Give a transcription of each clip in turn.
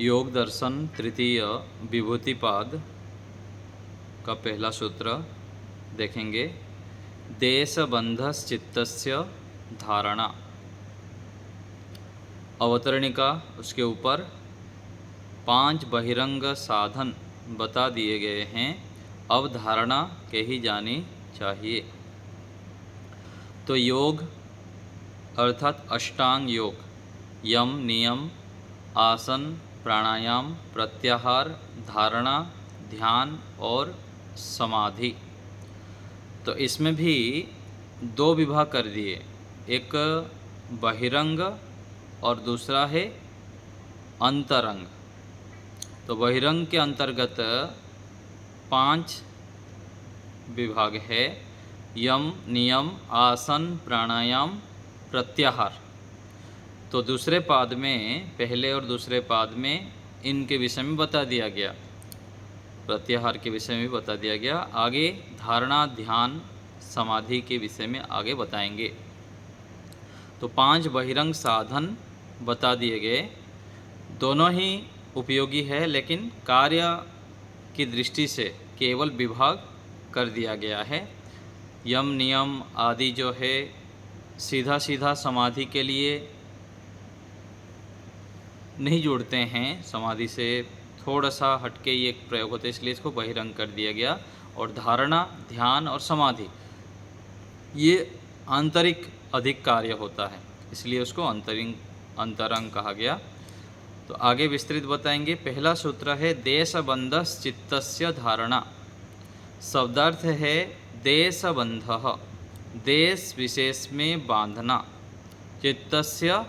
योग दर्शन तृतीय विभूतिपाद का पहला सूत्र देखेंगे। देशबंधश्चित्तस्य धारणा। अवतरणिका उसके ऊपर 5 बहिरंग साधन बता दिए गए हैं। अब धारणा के ही जानी चाहिए। तो योग अर्थात अष्टांग योग, यम नियम, आसन, प्राणायाम, प्रत्याहार, धारणा, ध्यान और समाधि। तो इसमें भी 2 विभाग कर दिए, एक बहिरंग और दूसरा है अंतरंग। तो बहिरंग के अंतर्गत 5 विभाग है, यम नियम, आसन, प्राणायाम, प्रत्याहार। तो दूसरे पाद में, पहले और दूसरे पाद में इनके विषय में बता दिया गया, प्रत्याहार के विषय में बता दिया गया। आगे धारणा, ध्यान, समाधि के विषय में आगे बताएंगे। तो 5 बहिरंग साधन बता दिए गए। दोनों ही उपयोगी है, लेकिन कार्य की दृष्टि से केवल विभाग कर दिया गया है। यम नियम आदि जो है सीधा सीधा समाधि के लिए नहीं जोड़ते हैं, समाधि से थोड़ा सा हटके ये एक प्रयोग होता है, इसलिए इसको बहिरंग कर दिया गया। और धारणा, ध्यान और समाधि ये आंतरिक अधिक कार्य होता है, इसलिए उसको अंतरंग कहा गया। तो आगे विस्तृत बताएंगे। पहला सूत्र है देशबंधस् चित्तस्य धारणा। शब्दार्थ है देशबंधः, देश विशेष में बांधना, चित्तस्य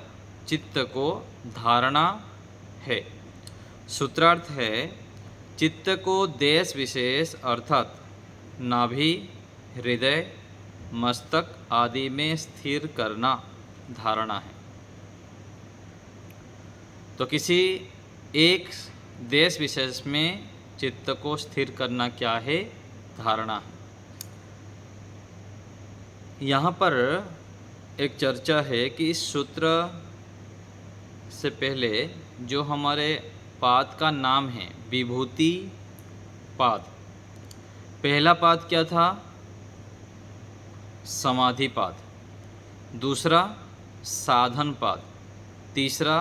चित्त को धारणा है। सूत्रार्थ है चित्त को देश विशेष अर्थात नाभि, हृदय, मस्तक आदि में स्थिर करना धारणा है। तो किसी एक देश विशेष में चित्त को स्थिर करना क्या है? धारणा है। यहाँ पर एक चर्चा है कि इस सूत्र से पहले जो हमारे पाद का नाम है विभूति पाद, पहला पाद क्या था? समाधि पाद, दूसरा साधन पाद, तीसरा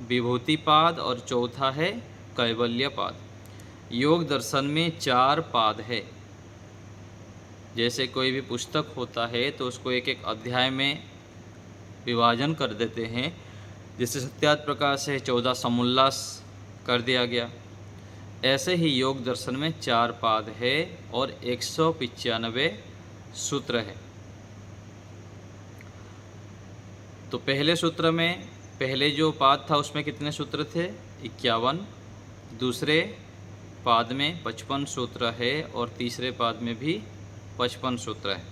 विभूति पाद और चौथा है कैवल्य पाद। योग दर्शन में 4 पाद है। जैसे कोई भी पुस्तक होता है तो उसको एक एक अध्याय में विभाजन कर देते हैं। जैसे सत्यार्थ प्रकाश है 14 समुल्लास कर दिया गया, ऐसे ही योग दर्शन में 4 पाद है और 195 सूत्र है। तो पहले सूत्र में, पहले जो पाद था उसमें कितने सूत्र थे? 51। दूसरे पाद में 55 सूत्र है और तीसरे पाद में भी 55 सूत्र है।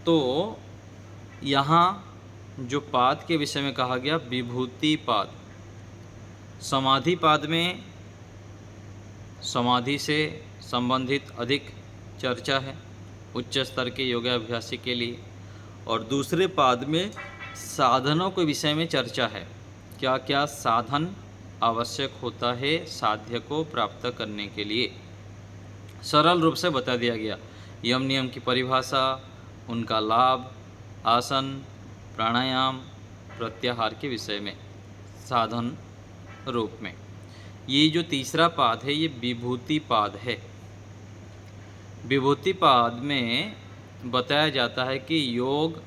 तो यहाँ जो पाद के विषय में कहा गया विभूति पाद, समाधि पाद में समाधि से संबंधित अधिक चर्चा है उच्च स्तर के योगाभ्यासी के लिए, और दूसरे पाद में साधनों के विषय में चर्चा है। क्या क्या साधन आवश्यक होता है साध्य को प्राप्त करने के लिए, सरल रूप से बता दिया गया। यम नियम की परिभाषा, उनका लाभ, आसन, प्राणायाम, प्रत्याहार के विषय में साधन रूप में। ये जो तीसरा पाद है ये विभूति पाद है। विभूति पाद में बताया जाता है कि योग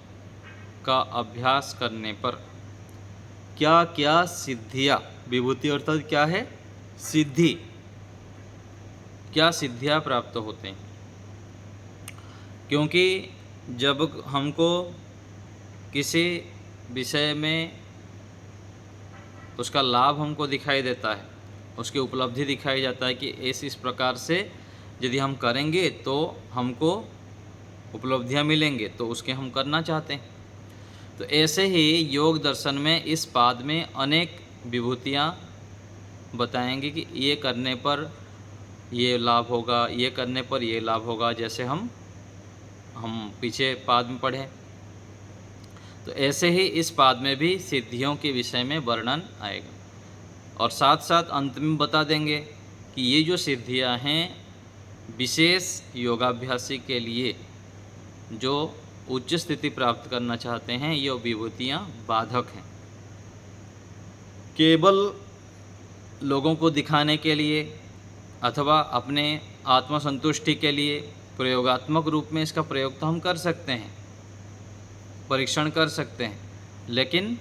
का अभ्यास करने पर क्या क्या सिद्धियाँ, विभूति अर्थात क्या है? सिद्धि, क्या सिद्धियाँ प्राप्त होते हैं। क्योंकि जब हमको किसी विषय में उसका लाभ हमको दिखाई देता है, उसकी उपलब्धि दिखाई जाता है कि इस प्रकार से यदि हम करेंगे तो हमको उपलब्धियां मिलेंगे, तो उसके हम करना चाहते हैं। तो ऐसे ही योग दर्शन में इस पाद में अनेक विभूतियां बताएंगे कि ये करने पर ये लाभ होगा, ये करने पर ये लाभ होगा, जैसे हम पीछे पाद में पढ़े। तो ऐसे ही इस पाद में भी सिद्धियों के विषय में वर्णन आएगा। और साथ साथ अंत में बता देंगे कि ये जो सिद्धियां हैं विशेष योगाभ्यासी के लिए जो उच्च स्थिति प्राप्त करना चाहते हैं, ये विभूतियां बाधक हैं। केवल लोगों को दिखाने के लिए अथवा अपने आत्मसंतुष्टि के लिए प्रयोगात्मक रूप में इसका प्रयोग तो हम कर सकते हैं, परीक्षण कर सकते हैं, लेकिन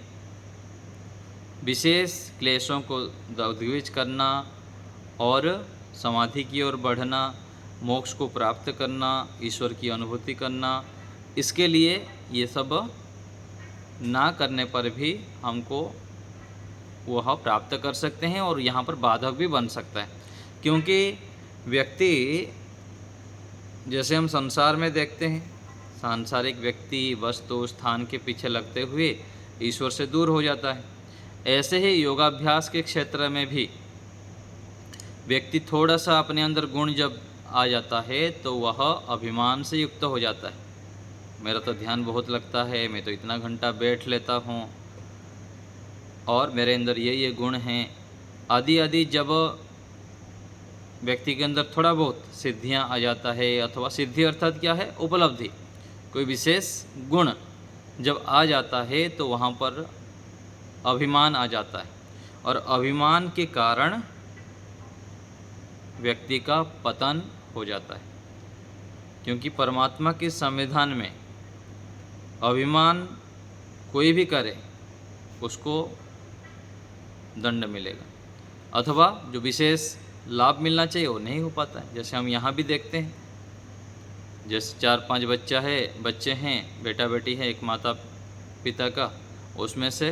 विशेष क्लेशों को उद्विज करना और समाधि की ओर बढ़ना, मोक्ष को प्राप्त करना, ईश्वर की अनुभूति करना, इसके लिए ये सब ना करने पर भी हमको वह प्राप्त कर सकते हैं और यहाँ पर बाधक भी बन सकता है। क्योंकि व्यक्ति, जैसे हम संसार में देखते हैं, सांसारिक व्यक्ति वस्तु स्थान के पीछे लगते हुए ईश्वर से दूर हो जाता है। ऐसे ही योगाभ्यास के क्षेत्र में भी व्यक्ति थोड़ा सा अपने अंदर गुण जब आ जाता है तो वह अभिमान से युक्त हो जाता है। मेरा तो ध्यान बहुत लगता है, मैं तो इतना घंटा बैठ लेता हूँ और मेरे अंदर ये गुण हैं आदि आदि। जब व्यक्ति के अंदर थोड़ा बहुत सिद्धियाँ आ जाता है, अथवा सिद्धि अर्थात क्या है, उपलब्धि, कोई विशेष गुण जब आ जाता है तो वहाँ पर अभिमान आ जाता है और अभिमान के कारण व्यक्ति का पतन हो जाता है। क्योंकि परमात्मा के संविधान में अभिमान कोई भी करे उसको दंड मिलेगा, अथवा जो विशेष लाभ मिलना चाहिए वो नहीं हो पाता है। जैसे हम यहाँ भी देखते हैं, जैसे 4-5 बच्चे हैं, बेटा बेटी है एक माता पिता का, उसमें से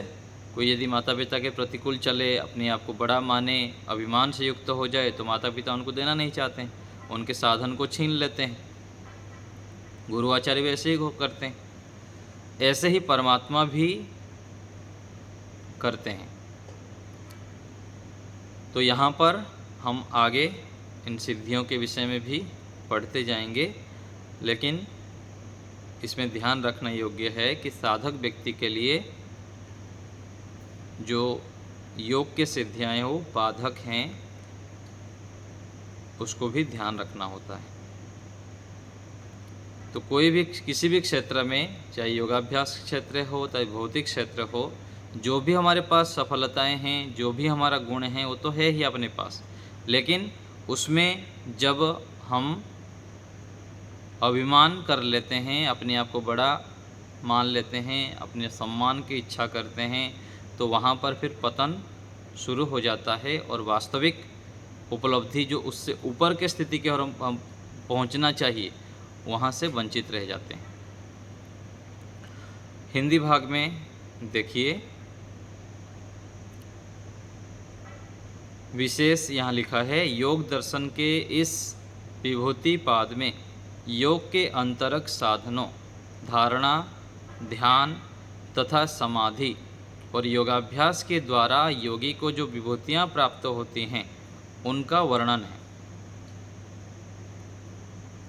कोई यदि माता पिता के प्रतिकूल चले, अपने आप को बड़ा माने, अभिमान से युक्त हो जाए तो माता पिता उनको देना नहीं चाहते हैं, उनके साधन को छीन लेते हैं। गुरु आचार्य भी ऐसे ही करते हैं। ऐसे ही परमात्मा भी करते हैं। तो यहाँ पर हम आगे इन सिद्धियों के विषय में भी पढ़ते जाएंगे, लेकिन इसमें ध्यान रखना योग्य है कि साधक व्यक्ति के लिए जो योग के सिद्धियाँ हैं वो बाधक हैं, उसको भी ध्यान रखना होता है। तो कोई भी किसी भी क्षेत्र में, चाहे योगाभ्यास क्षेत्र हो चाहे भौतिक क्षेत्र हो, जो भी हमारे पास सफलताएं हैं, जो भी हमारा गुण है वो तो है ही अपने पास, लेकिन उसमें जब हम अभिमान कर लेते हैं, अपने आप को बड़ा मान लेते हैं, अपने सम्मान की इच्छा करते हैं, तो वहाँ पर फिर पतन शुरू हो जाता है और वास्तविक उपलब्धि जो उससे ऊपर के स्थिति की ओर हम पहुँचना चाहिए वहाँ से वंचित रह जाते हैं। हिंदी भाग में देखिए, विशेष यहाँ लिखा है, योग दर्शन के इस विभूति पाद में योग के अंतरक साधनों, धारणा, ध्यान तथा समाधि और योगाभ्यास के द्वारा योगी को जो विभूतियाँ प्राप्त होती हैं उनका वर्णन है।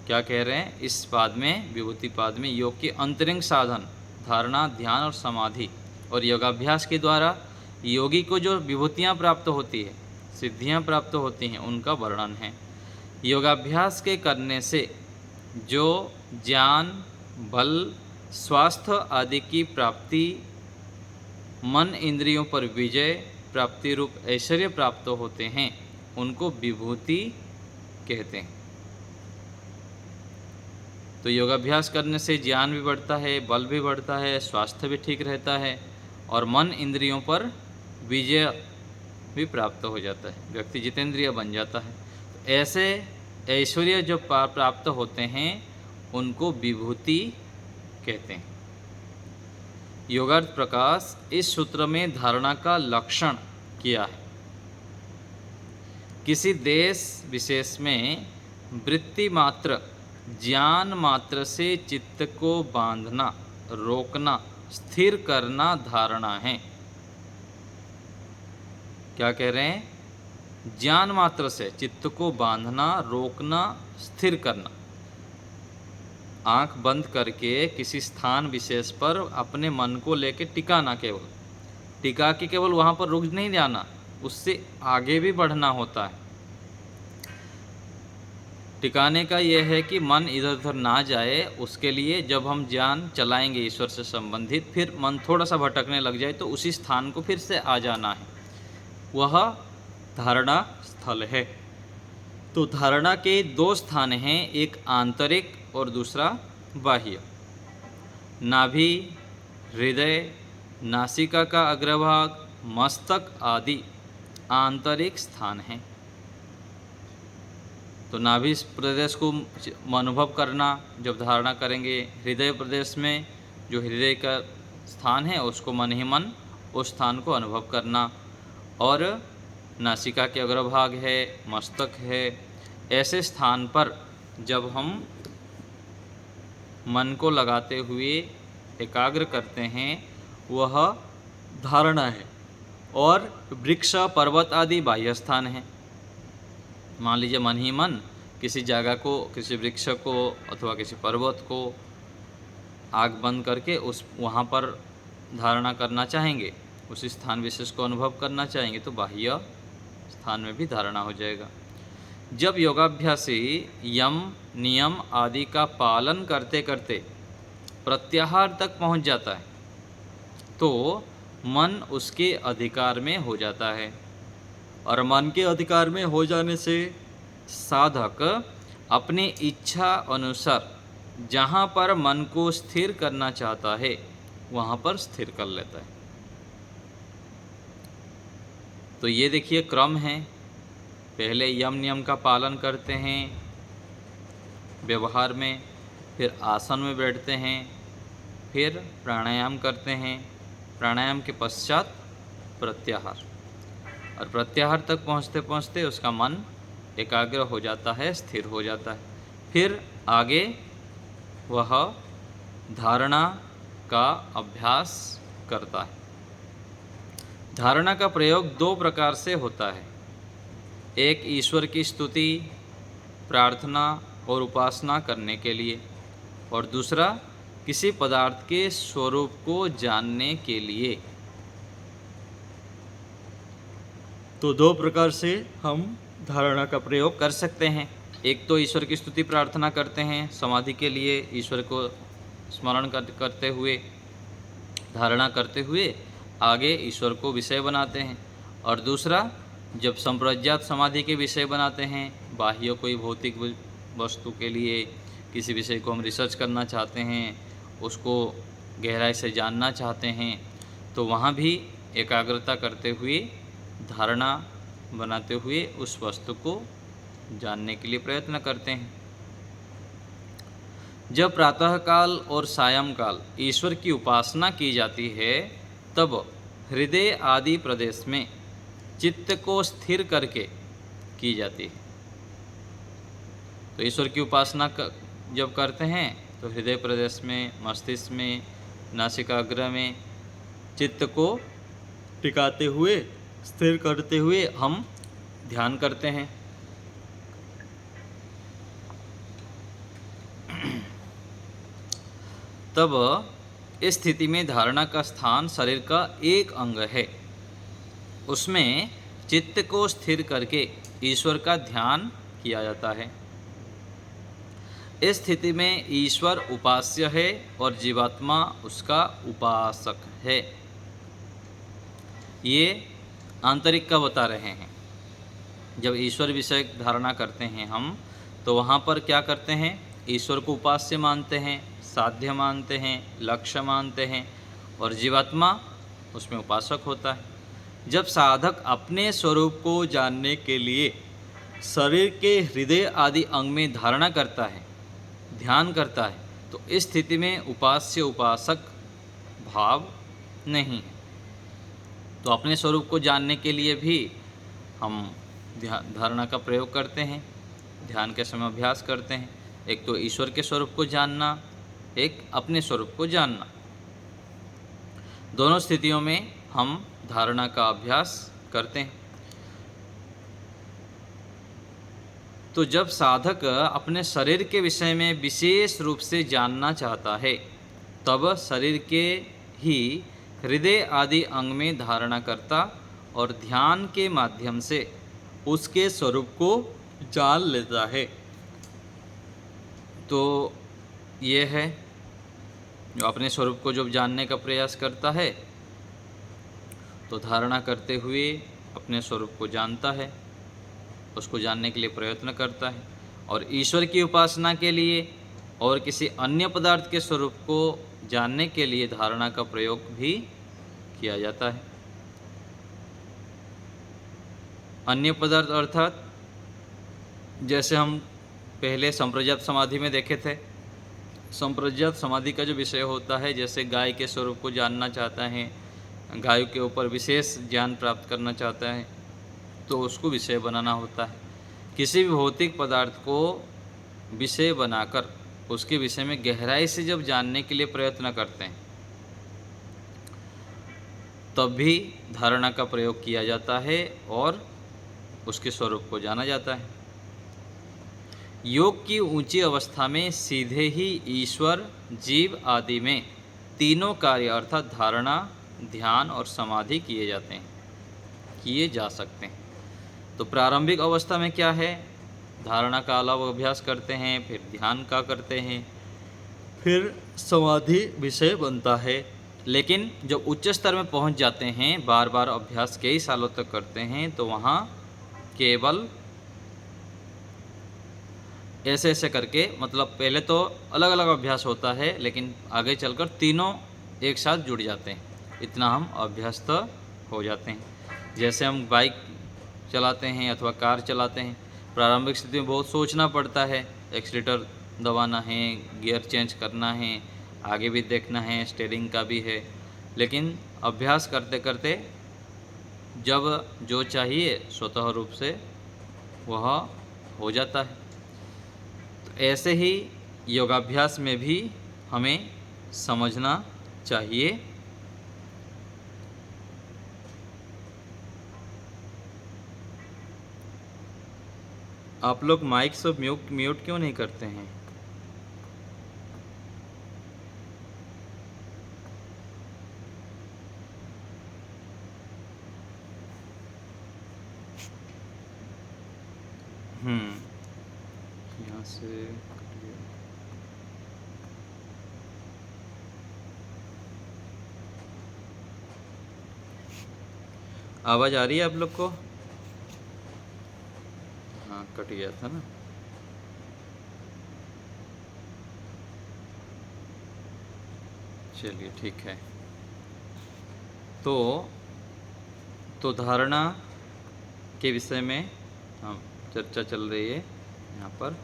क्या कह रहे हैं इस पाद में, विभूति पाद में योग के अंतरंग साधन, धारणा, ध्यान और समाधि और योगाभ्यास के द्वारा योगी को जो विभूतियाँ प्राप्त होती है, सिद्धियाँ प्राप्त होती हैं, उनका वर्णन है। योगाभ्यास के करने से जो ज्ञान, बल, स्वास्थ्य आदि की प्राप्ति, मन इंद्रियों पर विजय प्राप्ति रूप ऐश्वर्य प्राप्त होते हैं, उनको विभूति कहते हैं। तो योगाभ्यास करने से ज्ञान भी बढ़ता है, बल भी बढ़ता है, स्वास्थ्य भी ठीक रहता है और मन इंद्रियों पर विजय भी प्राप्त हो जाता है, व्यक्ति जितेंद्रिय बन जाता है। तो ऐसे ऐश्वर्य जो प्राप्त होते हैं उनको विभूति कहते हैं। योगार्थ प्रकाश इस सूत्र में धारणा का लक्षण किया है। किसी देश विशेष में वृत्ति मात्र, ज्ञान मात्र से चित्त को बांधना, रोकना, स्थिर करना धारणा है। क्या कह रहे हैं? ज्ञान मात्र से चित्त को बांधना, रोकना, स्थिर करना। आंख बंद करके किसी स्थान विशेष पर अपने मन को लेकर टिकाना, केवल टिका के केवल वहाँ पर रुक नहीं जाना, उससे आगे भी बढ़ना होता है। टिकाने का यह है कि मन इधर उधर ना जाए, उसके लिए जब हम ध्यान चलाएंगे ईश्वर से संबंधित, फिर मन थोड़ा सा भटकने लग जाए तो उसी स्थान को फिर से आ जाना है, वह धारणा स्थल है। तो धारणा के दो स्थान हैं, एक आंतरिक और दूसरा बाह्य। नाभि, हृदय, नासिका का अग्रभाग, मस्तक आदि आंतरिक स्थान हैं। तो नाभि प्रदेश को अनुभव करना जब धारणा करेंगे, हृदय प्रदेश में जो हृदय का स्थान है उसको मन ही मन उस स्थान को अनुभव करना, और नासिका के अग्रभाग है, मस्तक है, ऐसे स्थान पर जब हम मन को लगाते हुए एकाग्र करते हैं वह धारणा है। और वृक्ष, पर्वत आदि बाह्य स्थान है। मान लीजिए मन ही मन किसी जगह को, किसी वृक्ष को अथवा किसी पर्वत को आँख बंद करके उस वहाँ पर धारणा करना चाहेंगे, उस स्थान विशेष को अनुभव करना चाहेंगे, तो बाह्य स्थान में भी धारणा हो जाएगा। जब योगाभ्यासी यम, नियम आदि का पालन करते करते प्रत्याहार तक पहुँच जाता है तो मन उसके अधिकार में हो जाता है, और मन के अधिकार में हो जाने से साधक अपनी इच्छा अनुसार जहाँ पर मन को स्थिर करना चाहता है वहाँ पर स्थिर कर लेता है। तो ये देखिए क्रम है, पहले यम नियम का पालन करते हैं व्यवहार में, फिर आसन में बैठते हैं, फिर प्राणायाम करते हैं, प्राणायाम के पश्चात प्रत्याहार, और प्रत्याहार तक पहुँचते पहुँचते उसका मन एकाग्र हो जाता है, स्थिर हो जाता है। फिर आगे वह धारणा का अभ्यास करता है। धारणा का प्रयोग दो प्रकार से होता है, एक ईश्वर की स्तुति, प्रार्थना और उपासना करने के लिए, और दूसरा किसी पदार्थ के स्वरूप को जानने के लिए। तो दो प्रकार से हम धारणा का प्रयोग कर सकते हैं। एक तो ईश्वर की स्तुति प्रार्थना करते हैं समाधि के लिए, ईश्वर को स्मरण करते हुए, धारणा करते हुए आगे ईश्वर को विषय बनाते हैं। और दूसरा, जब संप्रज्ञात समाधि के विषय बनाते हैं, बाह्य कोई भौतिक वस्तु के लिए किसी विषय को हम रिसर्च करना चाहते हैं, उसको गहराई से जानना चाहते हैं, तो वहाँ भी एकाग्रता करते हुए, धारणा बनाते हुए उस वस्तु को जानने के लिए प्रयत्न करते हैं। जब प्रातःकाल और सायंकाल ईश्वर की उपासना की जाती है तब हृदय आदि प्रदेश में चित्त को स्थिर करके की जाती है। तो ईश्वर की उपासना जब करते हैं तो हृदय प्रदेश में, मस्तिष्क में, नासिकाग्र में चित्त को टिकाते हुए, स्थिर करते हुए हम ध्यान करते हैं। तब इस स्थिति में धारणा का स्थान शरीर का एक अंग है, उसमें चित्त को स्थिर करके ईश्वर का ध्यान किया जाता है। इस स्थिति में ईश्वर उपास्य है और जीवात्मा उसका उपासक है। ये आंतरिक का बता रहे हैं। जब ईश्वर विषय धारणा करते हैं हम, तो वहाँ पर क्या करते हैं, ईश्वर को उपास्य मानते हैं, साध्य मानते हैं, लक्ष्य मानते हैं, और जीवात्मा उसमें उपासक होता है। जब साधक अपने स्वरूप को जानने के लिए शरीर के हृदय आदि अंग में धारणा करता है, ध्यान करता है, तो इस स्थिति में उपास्य उपासक भाव नहीं है। तो अपने स्वरूप को जानने के लिए भी हम धारणा का प्रयोग करते हैं, ध्यान के समय अभ्यास करते हैं। एक तो ईश्वर के स्वरूप को जानना, एक अपने स्वरूप को जानना। दोनों स्थितियों में हम धारणा का अभ्यास करते हैं। तो जब साधक अपने शरीर के विषय में विशेष रूप से जानना चाहता है, तब शरीर के ही हृदय आदि अंग में धारणा करता और ध्यान के माध्यम से उसके स्वरूप को जान लेता है। तो ये है, जो अपने स्वरूप को जब जानने का प्रयास करता है तो धारणा करते हुए अपने स्वरूप को जानता है, उसको जानने के लिए प्रयत्न करता है। और ईश्वर की उपासना के लिए और किसी अन्य पदार्थ के स्वरूप को जानने के लिए धारणा का प्रयोग भी किया जाता है। अन्य पदार्थ अर्थात जैसे हम पहले संप्रज्ञात समाधि में देखे थे, संप्रज्ञात समाधि का जो विषय होता है, जैसे गाय के स्वरूप को जानना चाहता है, गाय के ऊपर विशेष ज्ञान प्राप्त करना चाहता है, तो उसको विषय बनाना होता है। किसी भी भौतिक पदार्थ को विषय बनाकर उसके विषय में गहराई से जब जानने के लिए प्रयत्न करते हैं तब भी धारणा का प्रयोग किया जाता है और उसके स्वरूप को जाना जाता है। योग की ऊंची अवस्था में सीधे ही ईश्वर, जीव आदि में तीनों कार्य अर्थात धारणा, ध्यान और समाधि किए जा सकते हैं। तो प्रारंभिक अवस्था में क्या है, धारणा का अलग अभ्यास करते हैं, फिर ध्यान का करते हैं, फिर समाधि विषय बनता है। लेकिन जब उच्च स्तर में पहुंच जाते हैं, बार बार अभ्यास कई सालों तक करते हैं, तो वहाँ केवल ऐसे ऐसे करके, मतलब पहले तो अलग अलग अभ्यास होता है, लेकिन आगे चलकर तीनों एक साथ जुड़ जाते हैं। इतना हम अभ्यस्त हो जाते हैं। जैसे हम बाइक चलाते हैं अथवा कार चलाते हैं, प्रारंभिक स्थिति में बहुत सोचना पड़ता है, एक्सीलेटर दबाना है, गियर चेंज करना है, आगे भी देखना है, स्टीयरिंग का भी है। लेकिन अभ्यास करते करते जब जो चाहिए स्वतः रूप से वह हो जाता है। तो ऐसे ही योगाभ्यास में भी हमें समझना चाहिए। आप लोग माइक सब म्यूट क्यों नहीं करते हैं? यहाँ से आवाज़ आ रही है आप लोग को? हाँ, कट गया था ना। चलिए ठीक है। तो धारणा के विषय में हम चर्चा चल रही है यहाँ पर।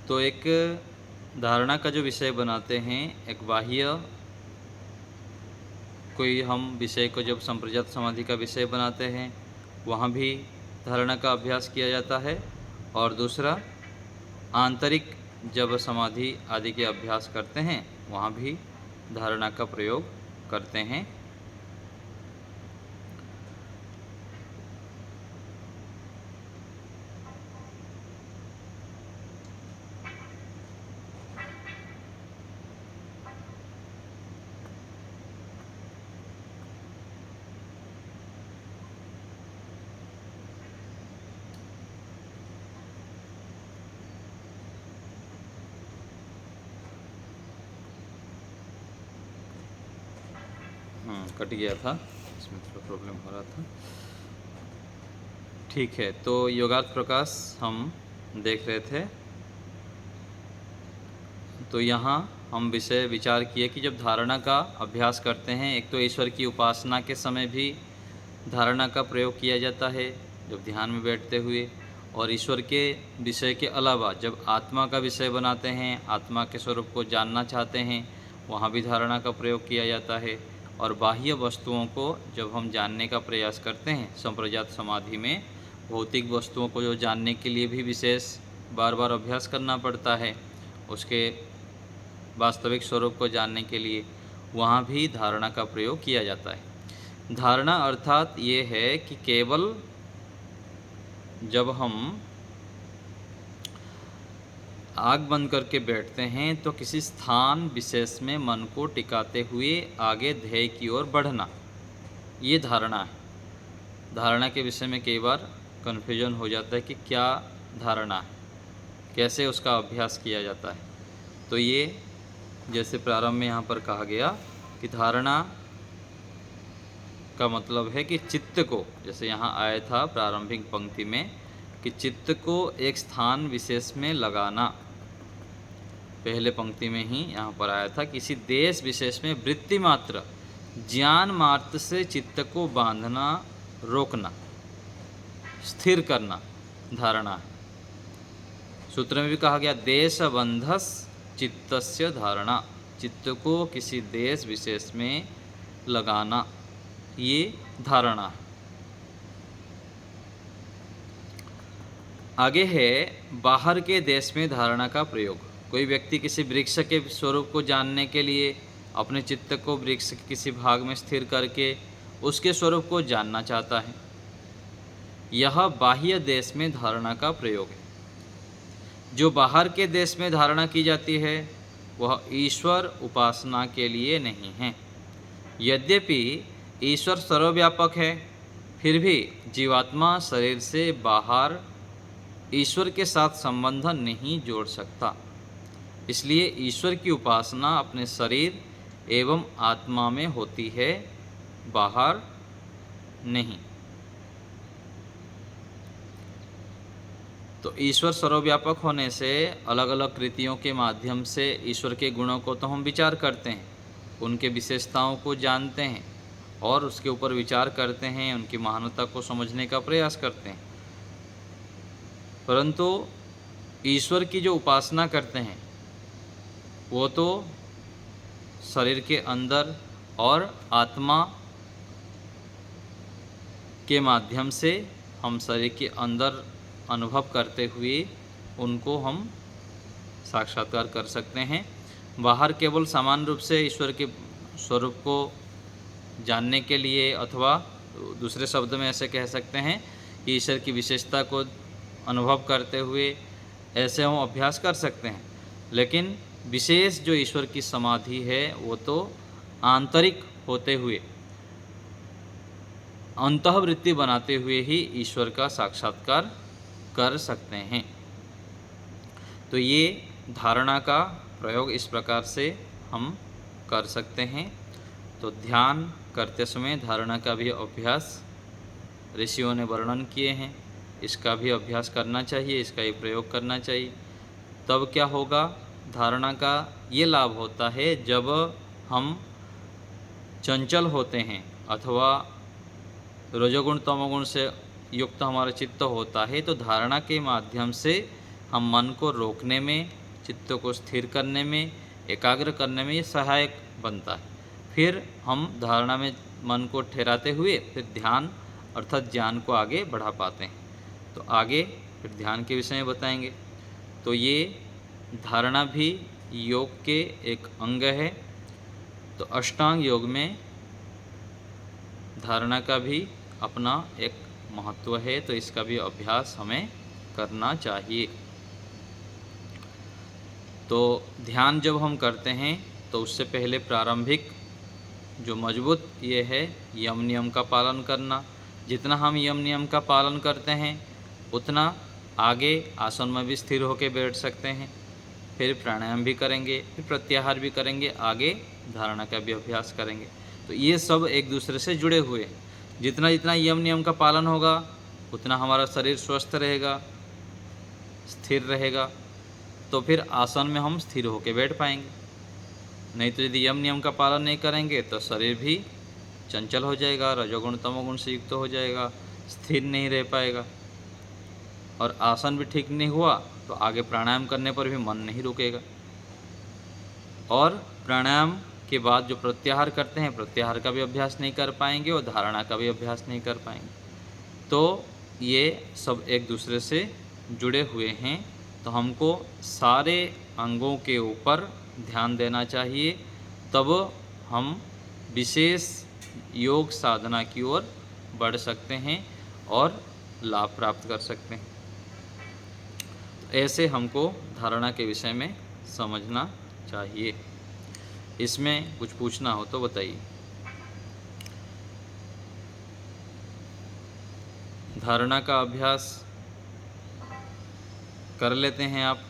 तो एक धारणा का जो विषय बनाते हैं, एक बाह्य कोई हम विषय को जब संप्रज्ञात समाधि का विषय बनाते हैं, वहाँ भी धारणा का अभ्यास किया जाता है। और दूसरा आंतरिक जब समाधि आदि के अभ्यास करते हैं, वहाँ भी धारणा का प्रयोग करते हैं। कट गया था, इसमें थोड़ा प्रॉब्लम हो रहा था। ठीक है, तो योगार्थ प्रकाश हम देख रहे थे। तो यहाँ हम विषय विचार किए कि जब धारणा का अभ्यास करते हैं, एक तो ईश्वर की उपासना के समय भी धारणा का प्रयोग किया जाता है, जब ध्यान में बैठते हुए, और ईश्वर के विषय के अलावा जब आत्मा का विषय बनाते हैं, आत्मा के स्वरूप को जानना चाहते हैं, वहाँ भी धारणा का प्रयोग किया जाता है। और बाह्य वस्तुओं को जब हम जानने का प्रयास करते हैं, संप्रज्ञात समाधि में भौतिक वस्तुओं को जो जानने के लिए भी विशेष बार बार अभ्यास करना पड़ता है, उसके वास्तविक स्वरूप को जानने के लिए वहाँ भी धारणा का प्रयोग किया जाता है। धारणा अर्थात ये है कि केवल जब हम आग बंद करके बैठते हैं तो किसी स्थान विशेष में मन को टिकाते हुए आगे ध्येय की ओर बढ़ना, ये धारणा है। धारणा के विषय में कई बार कन्फ्यूजन हो जाता है कि क्या धारणा है, कैसे उसका अभ्यास किया जाता है। तो ये जैसे प्रारंभ में यहाँ पर कहा गया कि धारणा का मतलब है कि चित्त को, जैसे यहाँ आया था प्रारंभिक पंक्ति में कि चित्त को एक स्थान विशेष में लगाना, पहले पंक्ति में ही यहाँ पर आया था, किसी देश विशेष में वृत्ति मात्र ज्ञान मात्र से चित्त को बांधना, रोकना, स्थिर करना धारणा है। सूत्र में भी कहा गया देशबंधस चित्तस्य धारणा, चित्त को किसी देश विशेष में लगाना, ये धारणा है। आगे है बाहर के देश में धारणा का प्रयोग। कोई व्यक्ति किसी वृक्ष के स्वरूप को जानने के लिए अपने चित्त को वृक्ष के किसी भाग में स्थिर करके उसके स्वरूप को जानना चाहता है, यह बाह्य देश में धारणा का प्रयोग है। जो बाहर के देश में धारणा की जाती है वह ईश्वर उपासना के लिए नहीं है। यद्यपि ईश्वर सर्वव्यापक है, फिर भी जीवात्मा शरीर से बाहर ईश्वर के साथ संबंध नहीं जोड़ सकता। इसलिए ईश्वर की उपासना अपने शरीर एवं आत्मा में होती है, बाहर नहीं। तो ईश्वर सर्वव्यापक होने से अलग अलग कृतियों के माध्यम से ईश्वर के गुणों को तो हम विचार करते हैं, उनके विशेषताओं को जानते हैं और उसके ऊपर विचार करते हैं, उनकी महानता को समझने का प्रयास करते हैं। परंतु ईश्वर की जो उपासना करते हैं वो तो शरीर के अंदर और आत्मा के माध्यम से हम शरीर के अंदर अनुभव करते हुए उनको हम साक्षात्कार कर सकते हैं। बाहर केवल समान रूप से ईश्वर के स्वरूप को जानने के लिए, अथवा दूसरे शब्द में ऐसे कह सकते हैं कि ईश्वर की विशेषता को अनुभव करते हुए ऐसे हम अभ्यास कर सकते हैं। लेकिन विशेष जो ईश्वर की समाधि है वो तो आंतरिक होते हुए, अंतःवृत्ति बनाते हुए ही ईश्वर का साक्षात्कार कर सकते हैं। तो ये धारणा का प्रयोग इस प्रकार से हम कर सकते हैं। तो ध्यान करते समय धारणा का भी अभ्यास ऋषियों ने वर्णन किए हैं, इसका भी अभ्यास करना चाहिए, इसका ही प्रयोग करना चाहिए। तब क्या होगा, धारणा का ये लाभ होता है जब हम चंचल होते हैं अथवा रजोगुण तमोगुण से युक्त हमारा चित्त होता है, तो धारणा के माध्यम से हम मन को रोकने में, चित्त को स्थिर करने में, एकाग्र करने में ये सहायक बनता है। फिर हम धारणा में मन को ठहराते हुए फिर ध्यान अर्थात ज्ञान को आगे बढ़ा पाते हैं। तो आगे फिर ध्यान के विषय में बताएंगे। तो ये धारणा भी योग के एक अंग है। तो अष्टांग योग में धारणा का भी अपना एक महत्व है, तो इसका भी अभ्यास हमें करना चाहिए। तो ध्यान जब हम करते हैं तो उससे पहले प्रारंभिक जो मजबूत ये है यम नियम का पालन करना। जितना हम यम नियम का पालन करते हैं उतना आगे आसन में भी स्थिर होकर बैठ सकते हैं, फिर प्राणायाम भी करेंगे, फिर प्रत्याहार भी करेंगे, आगे धारणा का भी अभ्यास करेंगे। तो ये सब एक दूसरे से जुड़े हुए हैं। जितना जितना यम नियम का पालन होगा उतना हमारा शरीर स्वस्थ रहेगा, स्थिर रहेगा, तो फिर आसन में हम स्थिर होकर बैठ पाएंगे। नहीं तो यदि यम नियम का पालन नहीं करेंगे तो शरीर भी चंचल हो जाएगा, रजोगुण तमोगुण से युक्त हो जाएगा, स्थिर नहीं रह पाएगा। और आसन भी ठीक नहीं हुआ तो आगे प्राणायाम करने पर भी मन नहीं रुकेगा। और प्राणायाम के बाद जो प्रत्याहार करते हैं, प्रत्याहार का भी अभ्यास नहीं कर पाएंगे और धारणा का भी अभ्यास नहीं कर पाएंगे। तो ये सब एक दूसरे से जुड़े हुए हैं। तो हमको सारे अंगों के ऊपर ध्यान देना चाहिए, तब हम विशेष योग साधना की ओर बढ़ सकते हैं और लाभ प्राप्त कर सकते हैं। ऐसे हमको धारणा के विषय में समझना चाहिए। इसमें कुछ पूछना हो तो बताइए। धारणा का अभ्यास कर लेते हैं आप,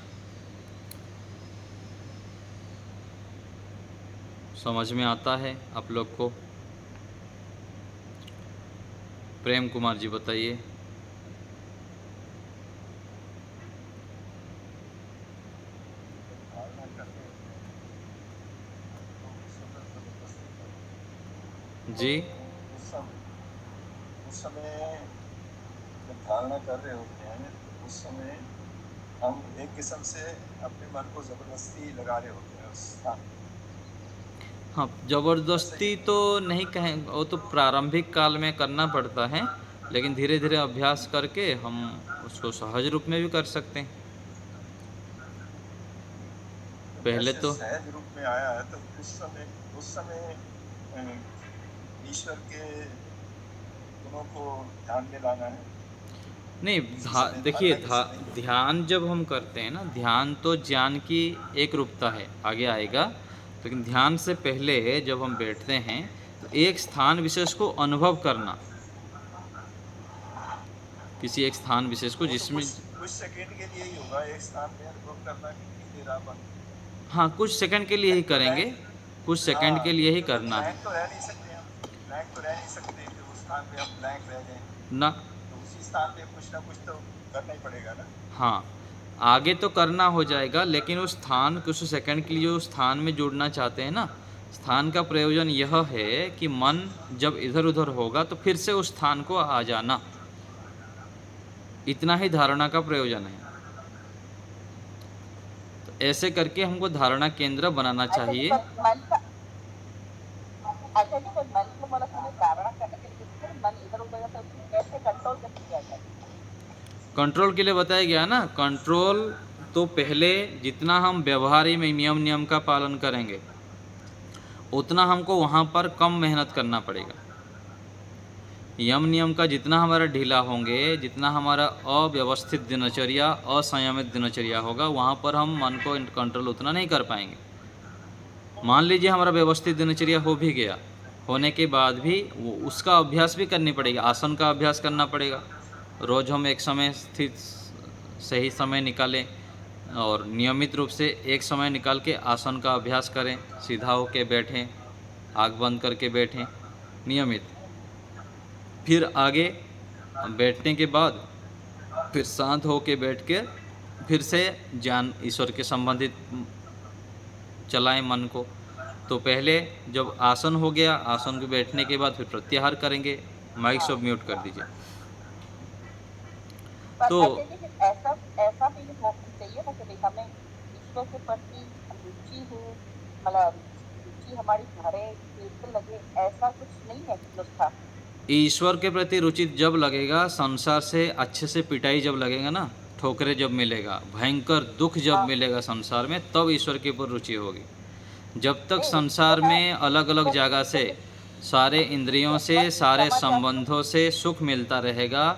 समझ में आता है आप लोग को? प्रेम कुमार जी बताइए। जी उस समय जब धारणा कर रहे होते हैं तो उस समय हम एक किस्म से अपने मन को जबरदस्ती लगा रहे होते हैं उस स्थान। हाँ, ज़बरदस्ती तो नहीं कहें, वो तो प्रारंभिक काल में करना पड़ता है, लेकिन धीरे धीरे अभ्यास करके हम उसको सहज रूप में भी कर सकते हैं। पहले जैसे तो सहज रूप में आया है तो उस समय ईश्वर के गुणों को ध्यान में लाना है। नहीं, देखिए ध्यान जब हम करते हैं ना, ध्यान तो ज्ञान की एक रूपता है, आगे आएगा। लेकिन ध्यान से पहले जब हम बैठते हैं तो एक स्थान विशेष को अनुभव करना, किसी एक स्थान विशेष को वो तो जिसमें कुछ सेकंड के लिए ही होगा, एक स्थान में अनुभव करना कितनी देर आप। हाँ, कुछ सेकंड के लिए ही करेंगे, कुछ सेकंड के लिए ही तो करना है ब्लैंक तो रह नहीं सकते हम, ब्लैंक तो रह नहीं सकते कि उस स्थान पे हम ब्लैंक रह जाएं। ना। तो उसी स्थान पे कुछ ना कुछ तो करना ही पड़ेगा ना। हाँ, आगे तो करना हो जाएगा, लेकिन उस स्थान कुछ सेकंड के लिए उस स्थान में जुड़ना चाहते हैं ना, स्थान का प्रयोजन यह है कि मन जब इधर उधर होगा तो फिर से उस स्थान को आ जाना, इतना ही धारणा का प्रयोजन है। तो ऐसे करके हमको धारणा केंद्र बनाना चाहिए। कंट्रोल के लिए बताया गया ना, कंट्रोल तो पहले जितना हम व्यवहारी में नियम का पालन करेंगे उतना हमको वहाँ पर कम मेहनत करना पड़ेगा। नियम का जितना हमारा ढीला होंगे, जितना हमारा अव्यवस्थित दिनचर्या, असंयमित दिनचर्या होगा, वहाँ पर हम मन को कंट्रोल उतना नहीं कर पाएंगे। मान लीजिए हमारा व्यवस्थित दिनचर्या हो भी गया, होने के बाद भी उसका अभ्यास भी करनी पड़ेगी, आसन का अभ्यास करना पड़ेगा। रोज़ हम एक समय स्थित सही समय निकालें और नियमित रूप से एक समय निकाल के आसन का अभ्यास करें, सीधा होके बैठें, आँख बंद करके बैठें नियमित। फिर आगे बैठने के बाद फिर शांत होके बैठ के फिर से ज्ञान ईश्वर के संबंधित चलाएं मन को। तो पहले जब आसन हो गया, आसन के बैठने के बाद फिर प्रत्याहार करेंगे। माइक सब म्यूट कर दीजिए। तो ऐसा ऐसा भी होना चाहिए ना कि हमें ईश्वर के प्रति रुचि हो, मतलब रुचि हमारी भरे बिल्कुल लगे, ऐसा कुछ नहीं है नुस्खा। ईश्वर के प्रति रुचि जब लगेगा, संसार से अच्छे से पिटाई जब लगेगा ना, ठोकरे जब मिलेगा, भयंकर दुख जब मिलेगा संसार में, तब ईश्वर के ऊपर रुचि होगी। जब तक संसार में अलग अलग जगह से सारे इंद्रियों से, सारे संबंधों से सुख मिलता रहेगा,